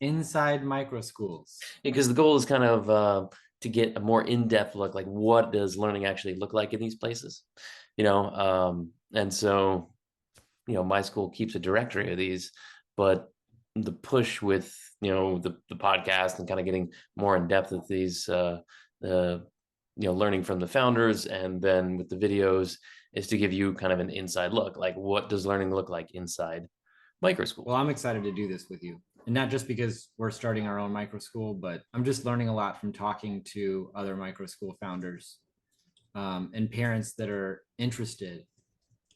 Inside micro schools. Because the goal is kind of to get a more in-depth look, like what does learning actually look like in these places, and so my school keeps a directory of these, but the push with the podcast and kind of getting more in depth with these the learning from the founders and then with the videos is to give you kind of an inside look, like what does learning look like inside micro Well, schools. I'm excited to do this with you. And not just because we're starting our own micro school, but I'm just learning a lot from talking to other micro school founders and parents that are interested.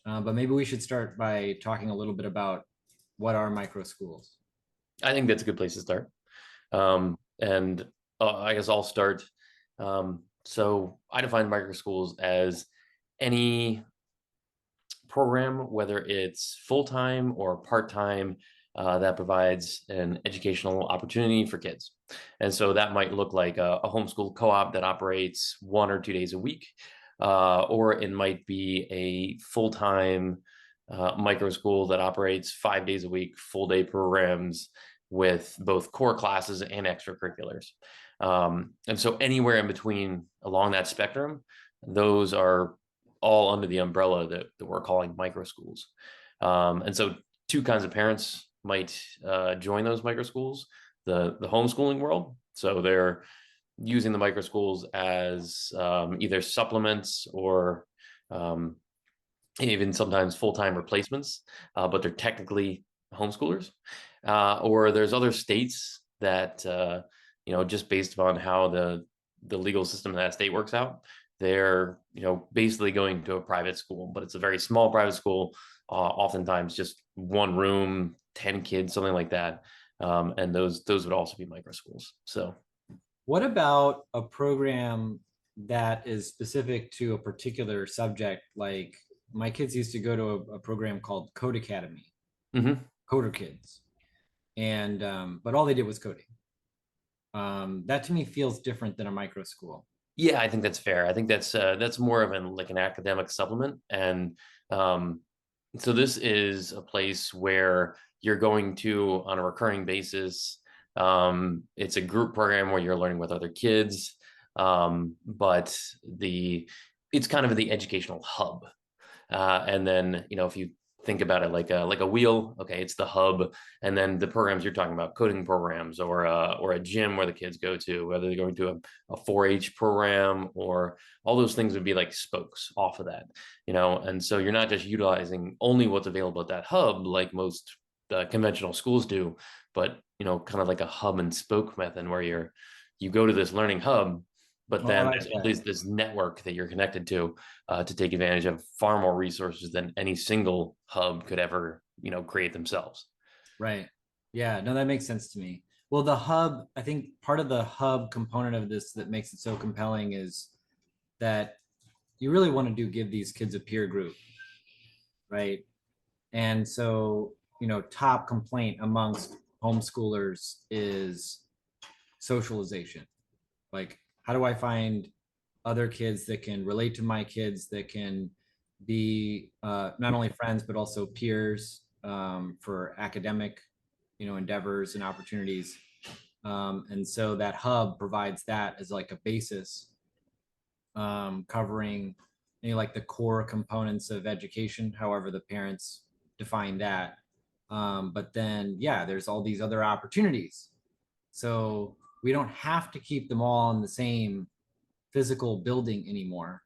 But maybe we should start by talking a little bit about what are micro schools. I think that's a good place to start. And I guess I'll start. So I define micro schools as any program, whether it's full time or part time, that provides an educational opportunity for kids. And so that might look like a homeschool co op that operates 1 or 2 days a week, or it might be a full time micro school that operates 5 days a week, full day programs with both core classes and extracurriculars. And so anywhere in between along that spectrum, those are all under the umbrella that we're calling micro schools. And so two kinds of parents might join those micro schools, the homeschooling world. So they're using the micro schools as either supplements or even sometimes full-time replacements, but they're technically homeschoolers. Or there's other states that just based on how the legal system in that state works out, they're basically going to a private school, but it's a very small private school, oftentimes just one room, 10 kids, something like that. And those would also be micro schools. So What about a program that is specific to a particular subject? Like my kids used to go to a program called Code Academy, mhm. Coder Kids, and but all they did was coding. That to me feels different than a micro school. Yeah, I think that's fair. I think that's more of an academic supplement, and um, so this is a place where you're going to on a recurring basis. It's a group program where you're learning with other kids, but it's kind of the educational hub. And then, if you think about it like a wheel, okay, it's the hub, and then the programs you're talking about, coding programs or a gym where the kids go to, whether they're going to a 4-H program or all those things would be like spokes off of that, and so you're not just utilizing only what's available at that hub like most conventional schools do, but kind of like a hub and spoke method where you go to this learning hub, but Oh, I then like there's all that. this network that you're connected to take advantage of far more resources than any single hub could ever, create themselves. Right. Yeah, no, that makes sense to me. Well, the hub, I think part of the hub component of this that makes it so compelling is that you really want to do give these kids a peer group, right? And so, top complaint amongst homeschoolers is socialization. Like, how do I find other kids that can relate to my kids, that can be not only friends, but also peers for academic, endeavors and opportunities. And so that hub provides that as like a basis, covering like the core components of education, however the parents define that. But then, yeah, there's all these other opportunities. So we don't have to keep them all in the same physical building anymore,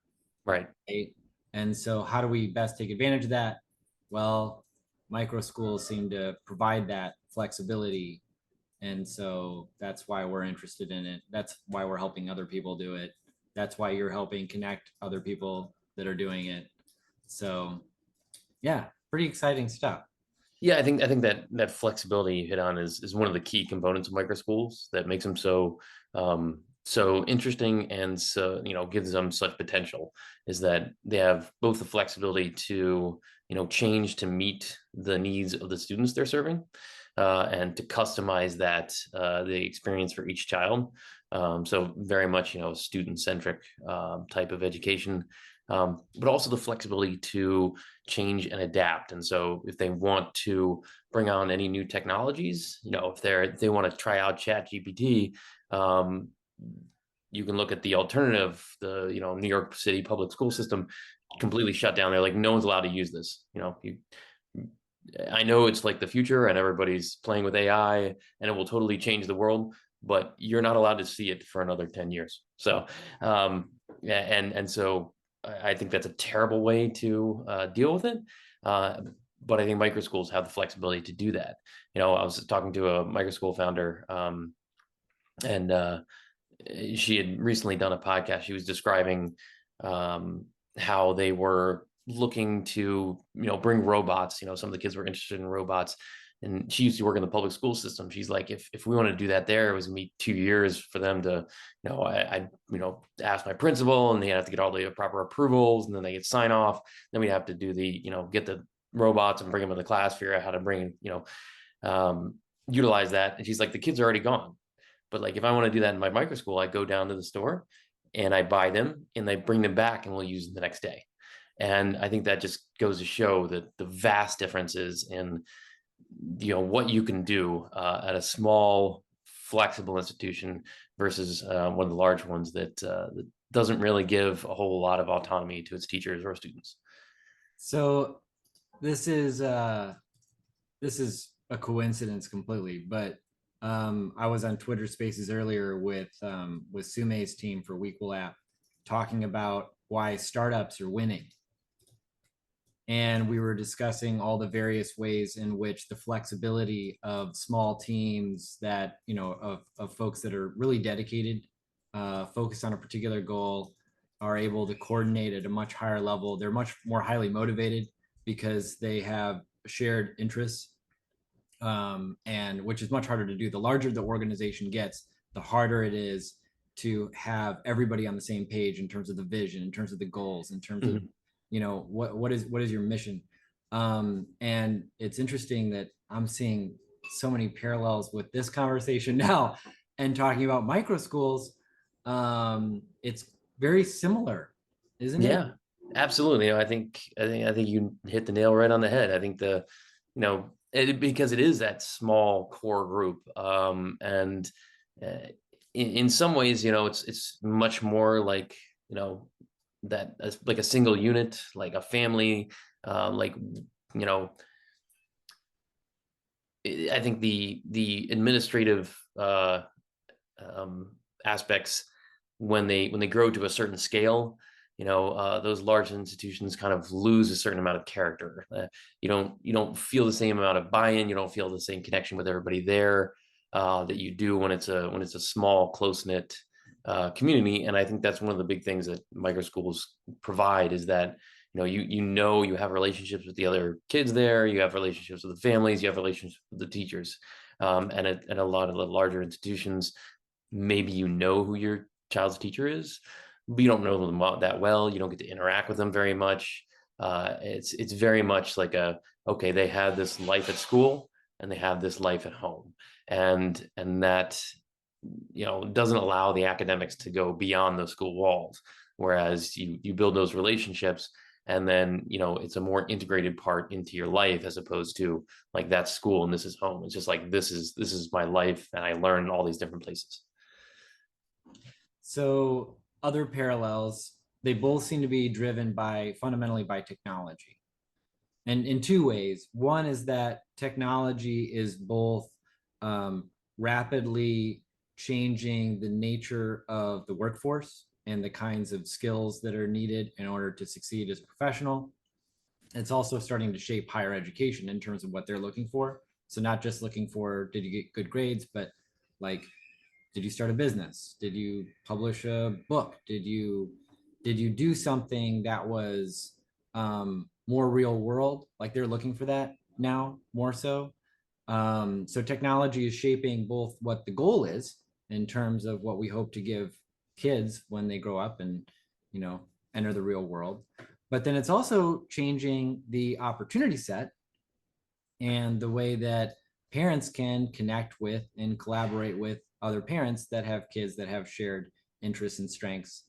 Right. right? And so, how do we best take advantage of that? Well, micro schools seem to provide that flexibility. And so that's why we're interested in it. That's why we're helping other people do it. That's why you're helping connect other people that are doing it. So, yeah, pretty exciting stuff. Yeah, I think that flexibility you hit on is one of the key components of micro schools that makes them so interesting and so gives them such potential is that they have both the flexibility to change to meet the needs of the students they're serving, and to customize that the experience for each child. So very much student centric type of education. but also the flexibility to change and adapt. And so if they want to bring on any new technologies, if they want to try out Chat GPT, you can look at the alternative, the New York City public school system completely shut down. They're like, no one's allowed to use this. I know it's like the future and everybody's playing with AI and it will totally change the world, but you're not allowed to see it for another 10 years. So, and so I think that's a terrible way to deal with it. But I think microschools have the flexibility to do that. I was talking to a microschool founder, and she had recently done a podcast. She was describing how they were looking to bring robots. Some of the kids were interested in robots, and she used to work in the public school system. She's like, if we want to do that there, it was gonna be 2 years for them to I ask my principal, and they have to get all the proper approvals, and then they get sign off. Then we have to do the get the robots and bring them in the class, figure out how to bring utilize that. And she's like, the kids are already gone. But like, if I want to do that in my micro school, I go down to the store and I buy them and I bring them back and we'll use them the next day. And I think that just goes to show that the vast differences in, what you can do at a small, flexible institution versus one of the large ones that doesn't really give a whole lot of autonomy to its teachers or students. So this is a coincidence completely, but I was on Twitter Spaces earlier with Sumei's team for Weequal App, talking about why startups are winning, and we were discussing all the various ways in which the flexibility of small teams that of folks that are really dedicated, focused on a particular goal, are able to coordinate at a much higher level. They're much more highly motivated because they have shared interests, and which is much harder to do. The larger the organization gets, the harder it is to have everybody on the same page in terms of the vision, in terms of the goals, in terms of what is your mission. And it's interesting that I'm seeing so many parallels with this conversation now and talking about micro schools. It's very similar, isn't it? Yeah, absolutely. I think you hit the nail right on the head. I think because it is that small core group, and in some ways, it's much more like that like a single unit, like a family, like you know, I think the administrative aspects when they grow to a certain scale, those large institutions kind of lose a certain amount of character. You don't feel the same amount of buy-in. You don't feel the same connection with everybody there that you do when it's a small, close-knit community. And I think that's one of the big things that microschools provide, is that you have relationships with the other kids there, you have relationships with the families, you have relationships with the teachers, and a lot of the larger institutions, maybe who your child's teacher is, but you don't know them that well. You don't get to interact with them very much. It's very much like okay, they have this life at school and they have this life at home, and that doesn't allow the academics to go beyond those school walls. Whereas you build those relationships, and then it's a more integrated part into your life, as opposed to like, that's school and this is home. It's just like, this is my life, and I learn all these different places. So other parallels, they both seem to be driven fundamentally by technology. And in two ways. One is that technology is both rapidly changing the nature of the workforce and the kinds of skills that are needed in order to succeed as a professional. It's also starting to shape higher education in terms of what they're looking for. So not just looking for, did you get good grades, but like, did you start a business? Did you publish a book? Did you do something that was more real world? Like, they're looking for that now more so. So technology is shaping both what the goal is in terms of what we hope to give kids when they grow up and enter the real world, but then it's also changing the opportunity set and the way that parents can connect with and collaborate with other parents that have kids that have shared interests and strengths,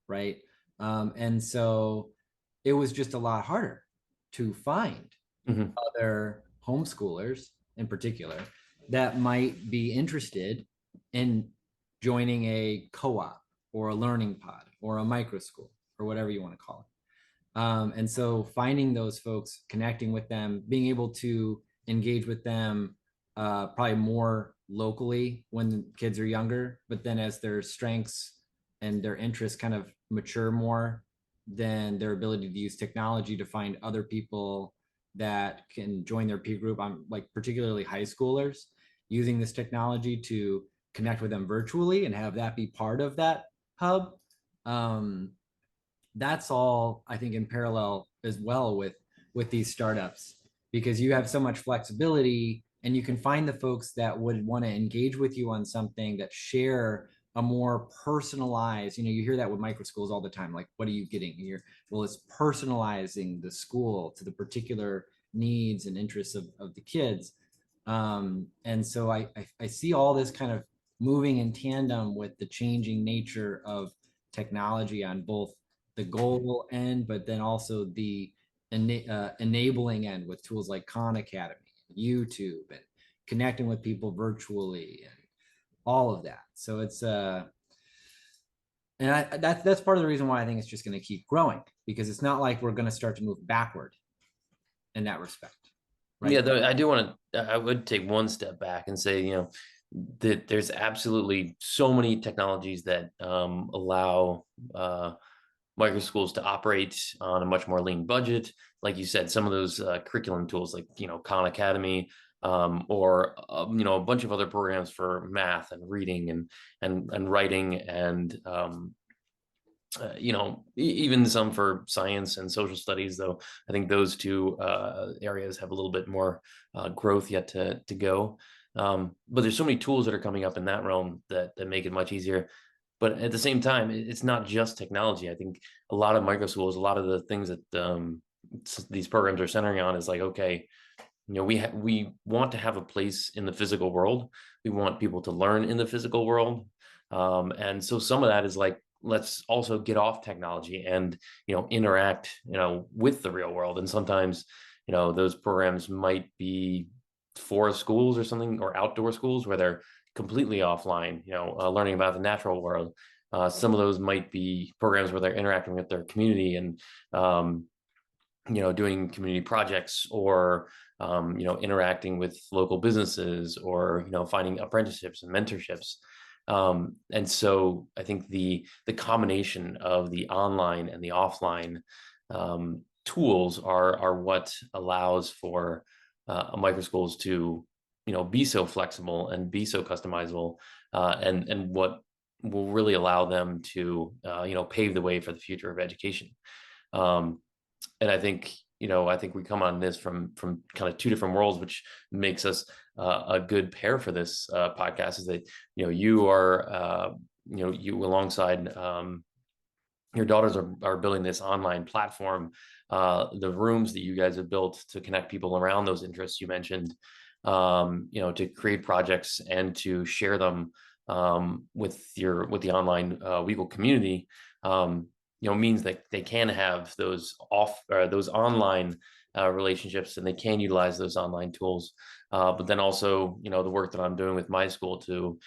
right? And so it was just a lot harder to find Mhm. other homeschoolers in particular that might be interested in joining a co-op or a learning pod or a micro school or whatever you want to call it. And so finding those folks, connecting with them, being able to engage with them probably more locally when the kids are younger, but then as their strengths and their interests kind of mature more, then their ability to use technology to find other people that can join their peer group. I'm like particularly high schoolers using this technology to connect with them virtually and have that be part of that hub. Um, that's all I think in parallel as well with these startups, because you have so much flexibility and you can find the folks that would want to engage with you on something that share a more personalized, you hear that with micro schools all the time, like what are you getting here? Well, it's personalizing the school to the particular needs and interests of the kids. And so I see all this kind of moving in tandem with the changing nature of technology on both the goal end, but then also the enabling end with tools like Khan Academy, YouTube, and connecting with people virtually and all of that. So it's and that's part of the reason why I think it's just going to keep growing, because it's not like we're going to start to move backward in that respect, Yeah, right? though I do want to. I would take one step back and say, that there's absolutely so many technologies that allow micro schools to operate on a much more lean budget. Like you said, some of those curriculum tools, like Khan Academy, or a bunch of other programs for math and reading and writing and even some for science and social studies, though I think those two areas have a little bit more growth yet to go. But there's so many tools that are coming up in that realm that make it much easier. But at the same time, it's not just technology. I think a lot of micro schools, a lot of the things that these programs are centering on is like, okay, we want to have a place in the physical world. We want people to learn in the physical world. And so some of that is like, let's also get off technology and, interact, with the real world. And sometimes, those programs might be for schools or something, or outdoor schools where they're completely offline, learning about the natural world. Some of those might be programs where they're interacting with their community and, doing community projects or, interacting with local businesses or, finding apprenticeships and mentorships. And so I think the combination of the online and the offline tools are what allows for micro schools to be so flexible and be so customizable, and what will really allow them to pave the way for the future of education. Um, and I think we come on this from kind of two different worlds, which makes us a good pair for this podcast. Is that you are you alongside your daughters are building this online platform, the rooms that you guys have built to connect people around those interests you mentioned, to create projects and to share them with the online Weagle community. Means that they can have those online relationships, and they can utilize those online tools. But then also, the work that I'm doing with my school to,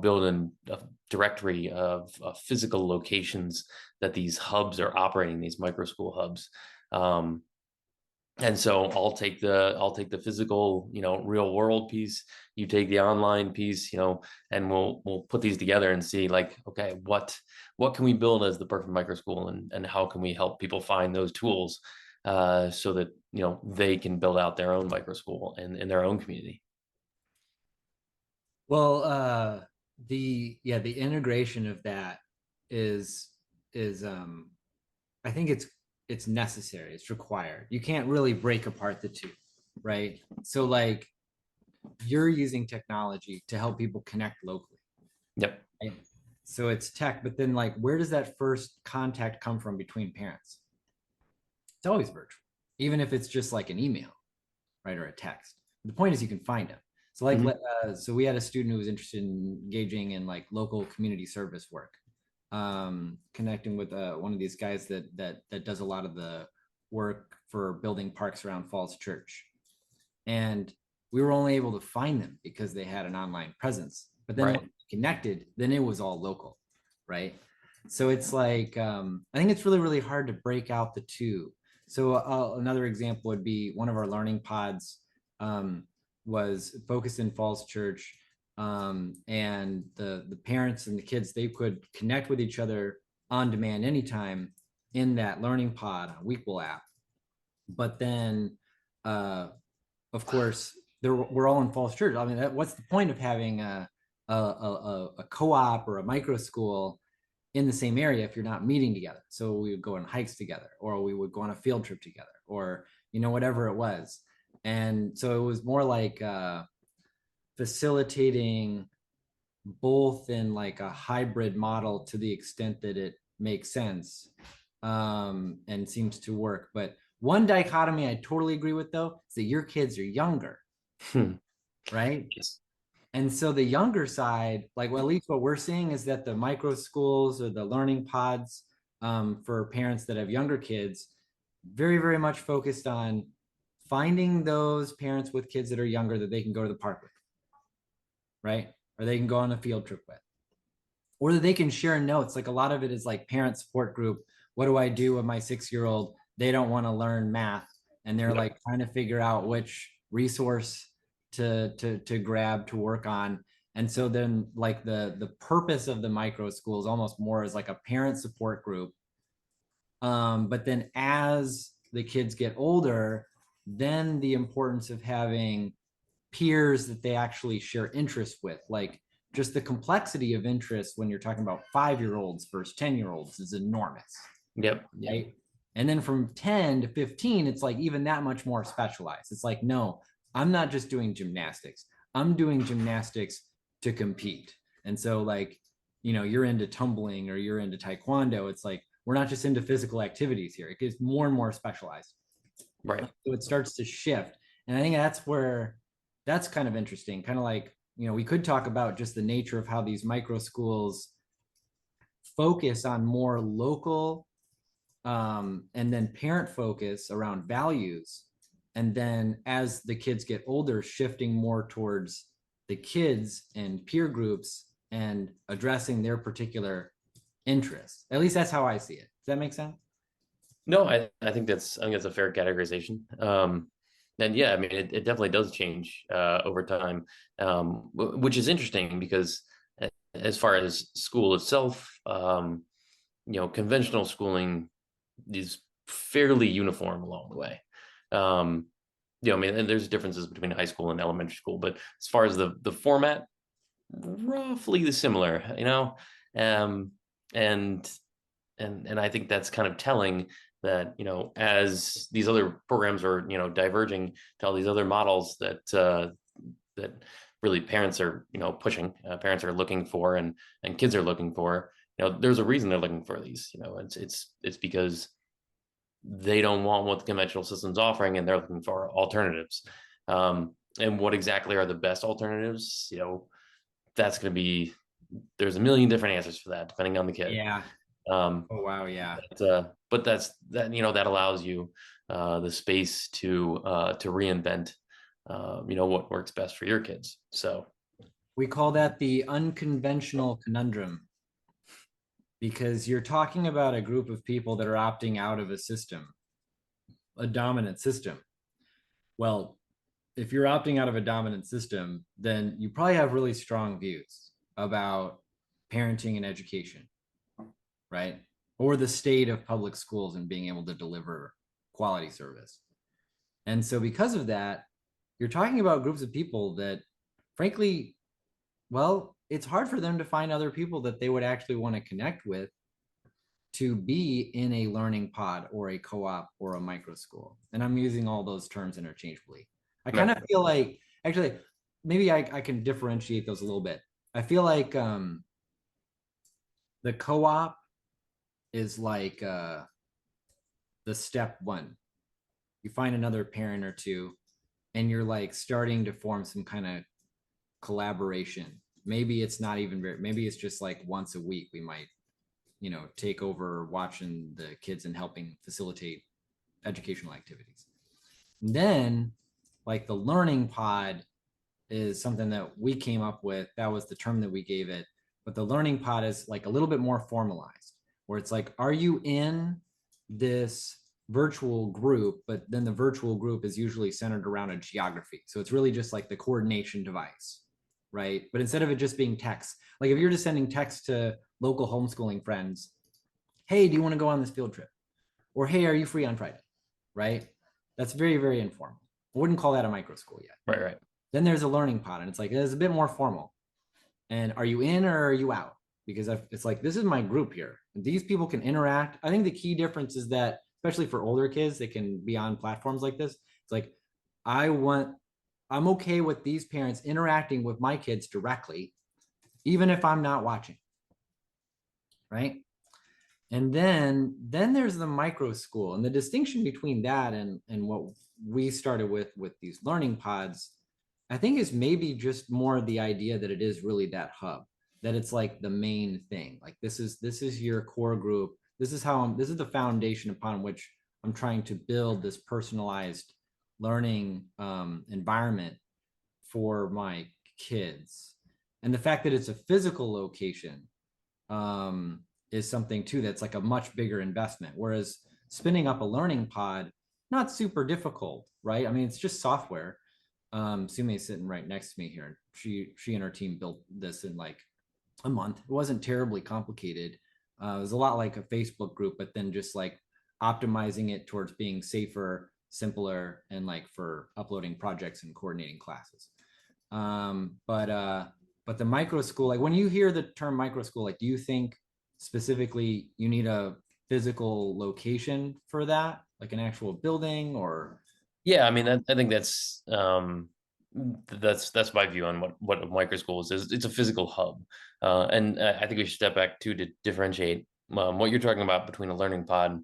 build a directory of physical locations that these hubs are operating, these micro school hubs. And so I'll take the physical, real world piece. You take the online piece, and we'll put these together and see like, okay, what can we build as the perfect micro school, and how can we help people find those tools so that they can build out their own micro school in their own community. Well, the integration of that is I think it's necessary, it's required. You can't really break apart the two, right? So like you're using technology to help people connect locally, Yep. right? So it's tech, but then like where does that first contact come from between parents? It's always virtual, even if it's just like an email, right, or a text. The point is you can find them. So like, Mhm. so we had a student who was interested in engaging in like local community service work. connecting with one of these guys that does a lot of the work for building parks around Falls Church, and we were only able to find them because they had an online presence. But then Right. when we connected, then it was all local, right? So it's like I think it's really really hard to break out the two. So another example would be one of our learning pods um, was focused in Falls Church, and the parents and the kids, they could connect with each other on demand anytime in that learning pod Weequal app. But then of course, we're all in Falls Church. I mean, what's the point of having a co-op or a micro school in the same area if you're not meeting together? So we would go on hikes together, or we would go on a field trip together, or whatever it was. And so it was more like facilitating both in like a hybrid model to the extent that it makes sense, and seems to work. But one dichotomy I totally agree with though is that your kids are younger, Hmm. right? Yes. And so the younger side, like, well, at least what we're seeing is that the micro schools or the learning pods, for parents that have younger kids, very very much focused on finding those parents with kids that are younger that they can go to the park with, right? Or they can go on a field trip with, or that they can share notes. Like a lot of it is like parent support group. What do I do with my 6-year-old? They don't want to learn math, and they're Yep. like trying to figure out which resource to grab to work on. And so then like the purpose of the micro school is almost more as like a parent support group. But then as the kids get older, then the importance of having peers that they actually share interests with, like just the complexity of interest when you're talking about 5-year-olds versus 10-year-olds is enormous, Yep. Yep. right? And then from 10 to 15, it's like even that much more specialized. It's like, no, I'm not just doing gymnastics, I'm doing gymnastics to compete. And so like, you're into tumbling or you're into taekwondo, it's like we're not just into physical activities here, it gets more and more specialized. Right. So it starts to shift. And I think that's kind of interesting. Kind of like, we could talk about just the nature of how these micro schools focus on more local, and then parent focus around values. And then as the kids get older, shifting more towards the kids and peer groups and addressing their particular interests. At least that's how I see it. Does that make sense? No, I think that's a fair categorization. And yeah, I mean, it definitely does change over time, which is interesting because as far as school itself, conventional schooling is fairly uniform along the way. I mean, and there's differences between high school and elementary school, but as far as the format, roughly similar, um, and and I think that's kind of telling that as these other programs are diverging to all these other models that really parents are pushing, parents are looking for, and kids are looking for. There's a reason they're looking for these. It's because they don't want what the conventional system's offering, and they're looking for alternatives. And what exactly are the best alternatives? That's going to be, there's a million different answers for that depending on the kid. Yeah. Um, Oh, wow. Yeah. but that allows you the space to reinvent what works best for your kids. So We call that the unconventional conundrum, because you're talking about a group of people that are opting out of a system, a dominant system. Well, if you're opting out of a dominant system, then you probably have really strong views about parenting and education, right? Or the state of public schools and being able to deliver quality service. And so, because of that, you're talking about groups of people that, frankly, well, it's hard for them to find other people that they would actually want to connect with to be in a learning pod or a co-op or a micro school. And I'm using all those terms interchangeably. I kind right. of feel like, actually, maybe I can differentiate those a little bit. I feel like the co-op is like the step one. You find another parent or two, and you're like starting to form some kind of collaboration. Maybe it's not even maybe it's just like once a week we might take over watching the kids and helping facilitate educational activities. And then like the learning pod is something that we came up with. That was the term that we gave it. But the learning pod is like a little bit more formalized, where it's like, are you in this virtual group? But then the virtual group is usually centered around a geography. So it's really just like the coordination device, right? But instead of it just being text, like if you're just sending text to local homeschooling friends, hey, do you want to go on this field trip? Or hey, are you free on Friday? Right? That's very, very informal. I wouldn't call that a micro school yet. Right, right. Then there's a learning pod, and it's like it's a bit more formal. And are you in or are you out? Because it's like this is my group here. These people can interact. I think the key difference is that, especially for older kids, they can be on platforms like this. It's like I'm okay with these parents interacting with my kids directly, even if I'm not watching. Right. And then there's the micro school, and the distinction between that and what we started with these learning pods, I think, is maybe just more the idea that it is really that hub, that it's like the main thing. Like this is your core group. This is this is the foundation upon which I'm trying to build this personalized learning environment for my kids. And the fact that it's a physical location is something too that's like a much bigger investment. Whereas spinning up a learning pod, not super difficult, right? I mean, it's just software. Sume's sitting right next to me here. She and her team built this in like a month. It wasn't terribly complicated. It was a lot like a Facebook group, but then just like optimizing it towards being safer, simpler, and like for uploading projects and coordinating classes. But the micro school, like when you hear the term micro school, like do you think specifically you need a physical location for that, like an actual building? Or Yeah, I mean, I think that's my view on what a micro school is. It's a physical hub, and I think we should step back too to differentiate what you're talking about between a learning pod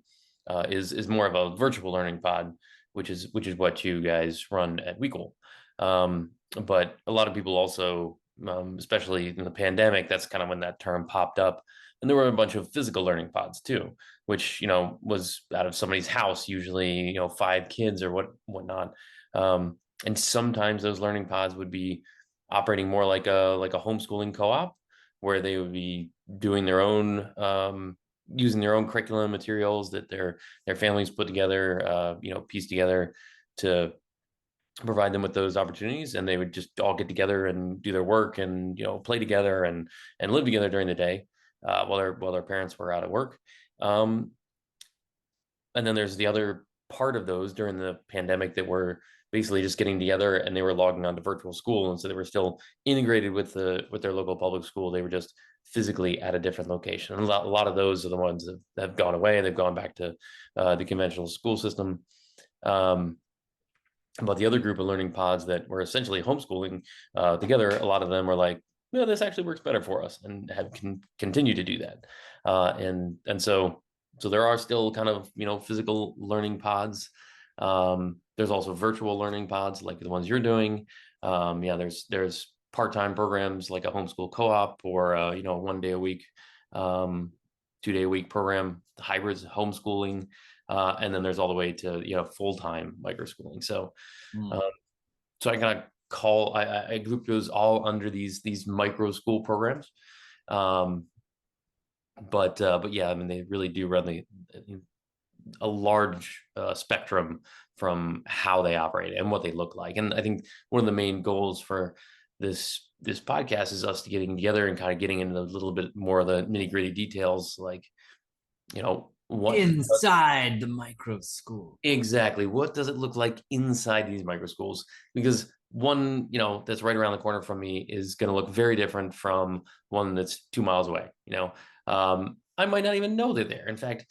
is more of a virtual learning pod, which is what you guys run at Weekle. But a lot of people also, especially in the pandemic, that's kind of when that term popped up. And there were a bunch of physical learning pods too, which was out of somebody's house, usually 5 kids or whatnot. And sometimes those learning pods would be operating more like a homeschooling co-op, where they would be doing their own using their own curriculum materials that their families put together, piece together to provide them with those opportunities, and they would just all get together and do their work and play together and live together during the day while their parents were out at work. And then there's the other part of those during the pandemic that were basically just getting together, and they were logging on to virtual school, and so they were still integrated with their local public school. They were just physically at a different location. And a lot of those are the ones that have gone away. They've gone back to the conventional school system. But the other group of learning pods that were essentially homeschooling together, a lot of them are like, no, this actually works better for us, and have continued to do that. And so there are still kind of physical learning pods. There's also virtual learning pods like the ones you're doing. There's part-time programs like a homeschool co-op, or 1 day a week, 2 day a week program, hybrids, homeschooling. And then there's all the way to full-time microschooling. So so I kind of I group those all under these micro school programs. But yeah, I mean, they really do run a large spectrum from how they operate and what they look like. And I think one of the main goals for this podcast is us getting together and kind of getting into a little bit more of the nitty-gritty details, like what inside the micro school. Exactly. What does it look like inside these micro schools? Because one, that's right around the corner from me is going to look very different from one that's 2 miles away. I might not even know they're there. In fact,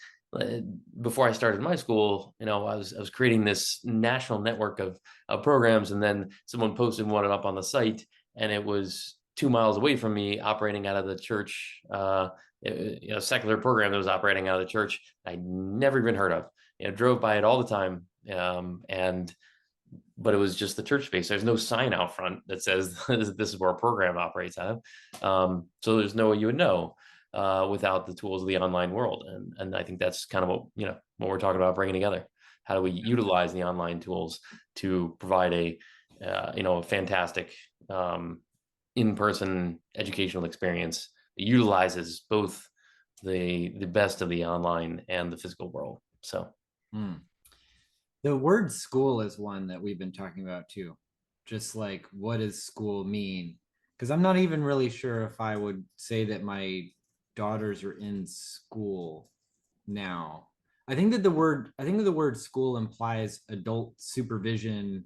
before I started my school, I was creating this national network of programs, and then someone posted one up on the site, and it was 2 miles away from me, operating out of the church, secular program that was operating out of the church I'd never even heard of. Drove by it all the time, but it was just the church space. There's no sign out front that says this is where a program operates out of. So there's no way you would know. without the tools of the online world. And I think that's kind of what, what we're talking about bringing together. How do we utilize the online tools to provide a fantastic in-person educational experience that utilizes both the best of the online and the physical world. So The word school is one that we've been talking about too. Just like, what does school mean? Because I'm not even really sure if I would say that my daughters are in school now. I think that the word school implies adult supervision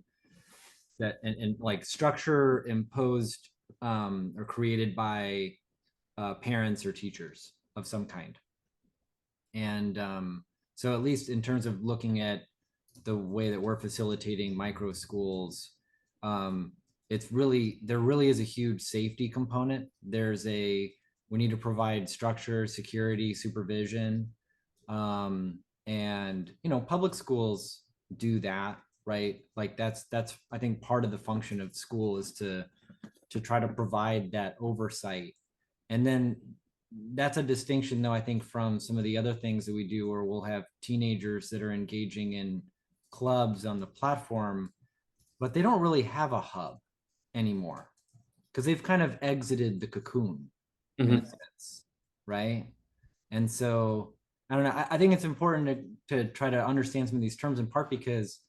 that and like structure imposed or created by parents or teachers of some kind. And so at least in terms of looking at the way that we're facilitating micro schools, it's really, there really is a huge safety component. We need to provide structure, security, supervision. And, public schools do that, right? Like that's, I think part of the function of school is to try to provide that oversight. And then that's a distinction though, I think, from some of the other things that we do, where we'll have teenagers that are engaging in clubs on the platform, but they don't really have a hub anymore because they've kind of exited the cocoon in a sense, right? And so I don't know. I think it's important to try to understand some of these terms, in part because,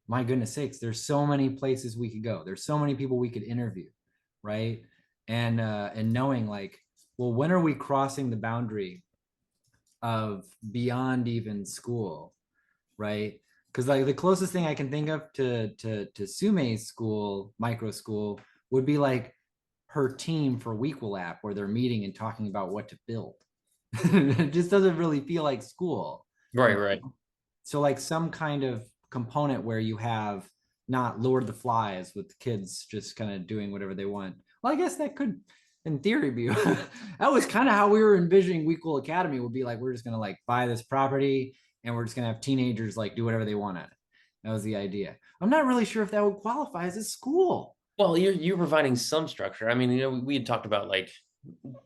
my goodness sakes, there's so many places we could go. There's so many people we could interview, right? And knowing like, well, when are we crossing the boundary of beyond even school, right? Because like the closest thing I can think of to Sume's school, micro school, would be like her team for Weequal app, where they're meeting and talking about what to build. It just doesn't really feel like school. right. So like some kind of component where you have not Lord of the Flies with kids just kind of doing whatever they want. Well, I guess that could, in theory, be that was kind of how we were envisioning Weequal Academy would be. Like, we're just gonna like buy this property and we're just gonna have teenagers like do whatever they want at it. That was the idea. I'm not really sure if that would qualify as a school. Well, you're providing some structure. I mean, we had talked about like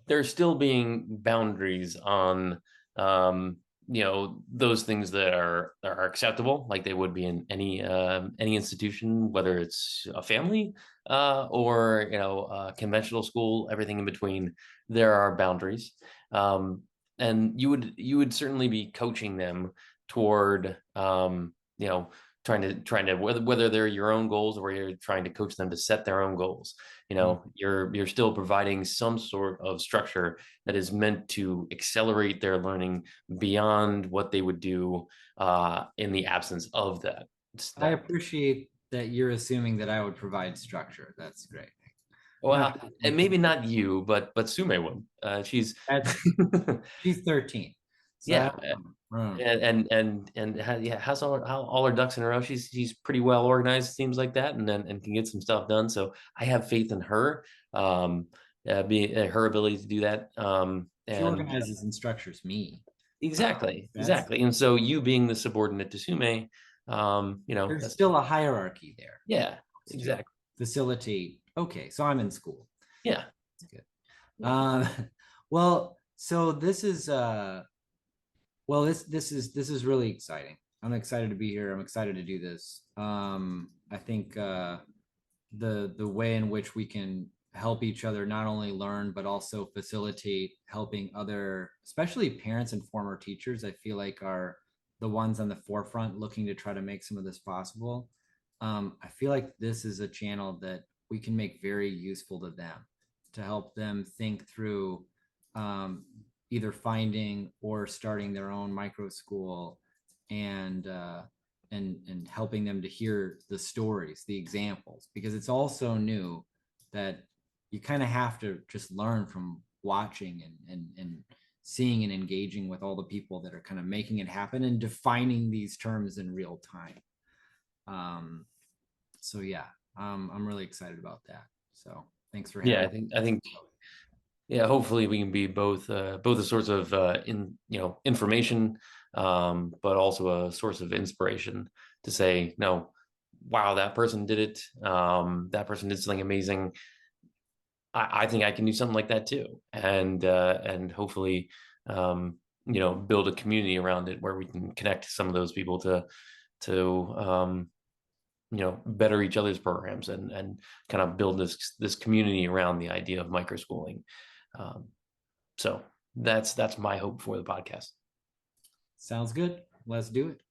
there's still being boundaries on those things that are acceptable, like they would be in any institution, whether it's a family or a conventional school, everything in between. There are boundaries, and you would certainly be coaching them toward trying to whether they're your own goals or you're trying to coach them to set their own goals. You're still providing some sort of structure that is meant to accelerate their learning beyond what they would do in the absence of that. I appreciate that you're assuming that I would provide structure. That's great. Well, and maybe not you, but Sume would. She's she's 13. So yeah, and has all her ducks in a row. She's pretty well organized, seems like that, and can get some stuff done. So I have faith in her, her ability to do that. She organizes and structures me. Exactly. And so you being the subordinate to Sume, there's still a hierarchy there. Yeah, exactly. Facilitate. Okay, so I'm in school. Yeah, that's good. Well, so this is this is really exciting. I'm excited to be here. I'm excited to do this. I think the way in which we can help each other not only learn but also facilitate helping other, especially parents and former teachers, I feel like are the ones on the forefront looking to try to make some of this possible. I feel like this is a channel that we can make very useful to them, to help them think through either finding or starting their own micro school, and helping them to hear the stories, the examples, because it's all so new that you kind of have to just learn from watching and seeing and engaging with all the people that are kind of making it happen and defining these terms in real time. So yeah, I'm really excited about that. So thanks for having I think yeah, hopefully we can be both a source of information, but also a source of inspiration to say, no, wow, that person did it. That person did something amazing. I think I can do something like that too, and hopefully, build a community around it where we can connect some of those people to better each other's programs and kind of build this community around the idea of microschooling. Um, so that's my hope for the podcast. Sounds good. Let's do it.